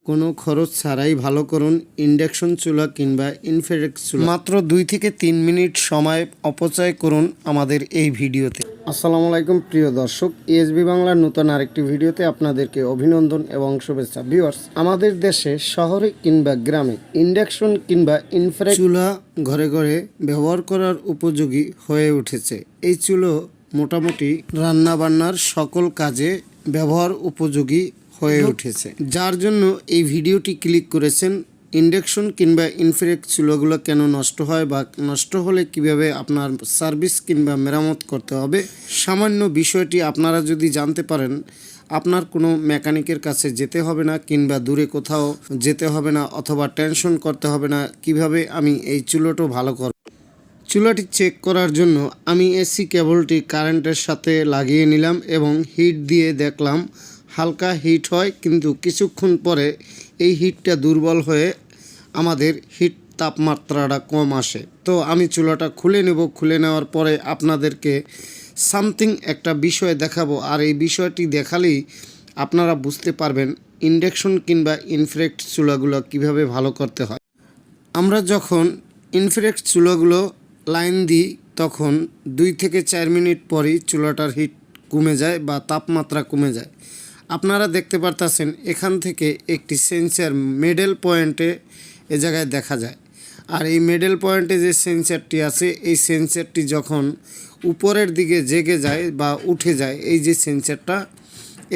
কোনো খরচ ছাড়াই ভালো করুন ইন্ডাকশন চুলা কিংবা ইনফেক্ট চুলা। মাত্র 2 থেকে 3 মিনিট সময় অপচয় করুন আমাদের এই ভিডিওতে। আসসালামু আলাইকুম প্রিয় দর্শক, এসবি বাংলার নতুন আরেকটি ভিডিওতে আপনাদেরকে অভিনন্দন এবং শুভেচ্ছা। ভিউয়ার্স, আমাদের দেশে শহরে কিংবা গ্রামে ইন্ডাকশন কিংবা ইনফ্রারেক্ট চুলা ঘরে ঘরে ব্যবহার করার উপযোগী হয়ে উঠেছে। এই চুলো মোটামুটি রান্না বান্নার সকল কাজে ব্যবহার উপযোগী হয়ে উঠেছে, যার জন্য এই ভিডিওটি ক্লিক করেছেন। ইন্ডাকশন কিংবা ইনফ্রারেক্ট চুলাগুলো কেন নষ্ট হয় বা নষ্ট হলে কিভাবে আপনার সার্ভিস কিংবা মেরামত করতে হবে, সামান্য বিষয়টি আপনারা যদি জানতে পারেন, আপনার কোনো মেকানিকের কাছে যেতে হবে না কিংবা দূরে কোথাও যেতে হবে না, অথবা টেনশন করতে হবে না কিভাবে আমি এই চুলোটা ভালো করব। চুলাটি চেক করার জন্য আমি এসি কেবলটি কারেন্টের সাথে লাগিয়ে নিলাম এবং হিট দিয়ে দেখলাম হালকা হিট হয়, কিন্তু কিছুক্ষণ পরে এই হিটটা দুর্বল হয়ে আমাদের হিট তাপমাত্রাটা কম আসে। তো আমি চুলাটা খুলে নেব। খুলে নেওয়ার পরে আপনাদেরকে সামথিং একটা বিষয় দেখাবো, আর এই বিষয়টি দেখালেই আপনারা বুঝতে পারবেন ইন্ডাকশন কিংবা ইনফ্রারেক্ট চুলাগুলো কিভাবে ভালো করতে হয়। আমরা যখন ইনফ্রারেক্ট চুলাগুলো লাইন দিই তখন 2 থেকে 4 মিনিট পরই চুলাটার হিট কমে যায় বা তাপমাত্রা কমে যায়। আপনারা দেখতে পারতেছেন এখান থেকে একটি সেন্সার মিডল পয়েন্টে এ জায়গায় দেখা যায়। আর এই মিডল পয়েন্টে যে সেন্সারটি আছে, এই সেন্সারটি যখন উপরের দিকে জেগে যায় বা উঠে যায়, এই যে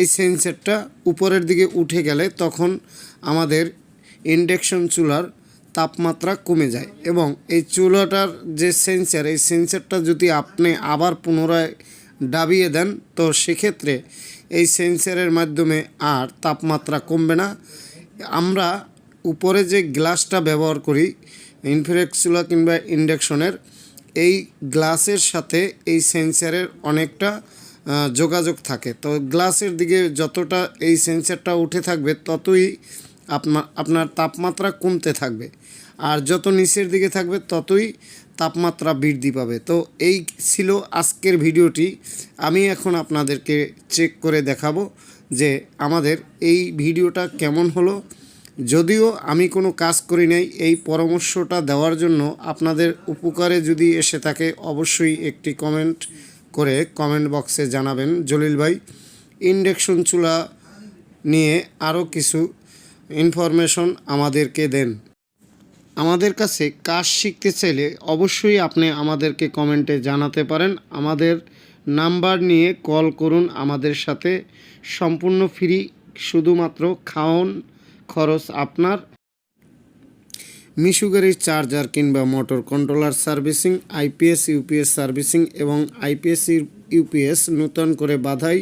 এই সেন্সারটা উপরের দিকে উঠে গেলে তখন আমাদের ইন্ডাকশন চুলার তাপমাত্রা কমে যায়। এবং এই চুলাটার যে সেন্সার, এই সেন্সারটা যদি আপনি আবার পুনরায় দাবিয়ে দেন, তো সেক্ষেত্রে এই সেন্সারের মাধ্যমে আর তাপমাত্রা কমবে না। আমরা উপরে যে গ্লাসটা ব্যবহার করি ইনফ্রারেক্ট চুলা কিংবা ইন্ডাকশনের, এই গ্লাসের সাথে এই সেন্সারের অনেকটা যোগাযোগ থাকে। তো গ্লাসের দিকে যতটা এই সেন্সারটা উঠে থাকবে ততই আপনার তাপমাত্রা কমতে থাকবে, আর যত নিচের দিকে থাকবে ততই তাপমাত্রা বৃদ্ধি পাবে। তো এই ছিল আজকের ভিডিওটি। আমি এখন আপনাদেরকে চেক করে দেখাবো যে আমাদের এই ভিডিওটা কেমন হলো। যদিও আমি কোনো কাজ করি নাই, এই পরামর্শটা দেওয়ার জন্য আপনাদের উপকারে যদি এসে থাকে অবশ্যই একটি কমেন্ট করে কমেন্ট বক্সে জানাবেন, জলিল ভাই ইন্ডাকশন চুলা নিয়ে আরও কিছু ইনফরমেশন আমাদেরকে দেন। আমাদের কাছে কাজ শিখতে চাইলে অবশ্যই আপনি আমাদেরকে কমেন্টে জানাতে পারেন। আমাদের নাম্বার নিয়ে কল করুন আমাদের সাথে, সম্পূর্ণ ফ্রি, শুধুমাত্র খাওন খরচ আপনার। মিসু গাড়ির চার্জার কিংবা motor controller servicing, IPS UPS servicing এবং আইপিএস ইউপিএস নতুন করে বাধাই,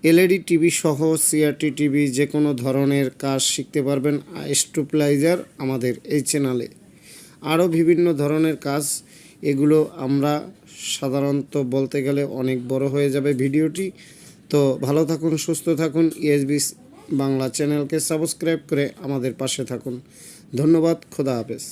এলইডি টিভি সহ সিআরটি টিভি যে কোনো ধরনের কাজ শিখতে পারবেন স্টেবিলাইজার আমাদের এই চ্যানেলে। আরও বিভিন্ন ধরনের কাজ, এগুলো আমরা সাধারণত বলতে গেলে অনেক বড় হয়ে যাবে ভিডিওটি। তো ভালো থাকুন, সুস্থ থাকুন। এসবি বাংলা চ্যানেলকে সাবস্ক্রাইব করে আমাদের পাশে থাকুন। ধন্যবাদ। খোদা হাফেজ।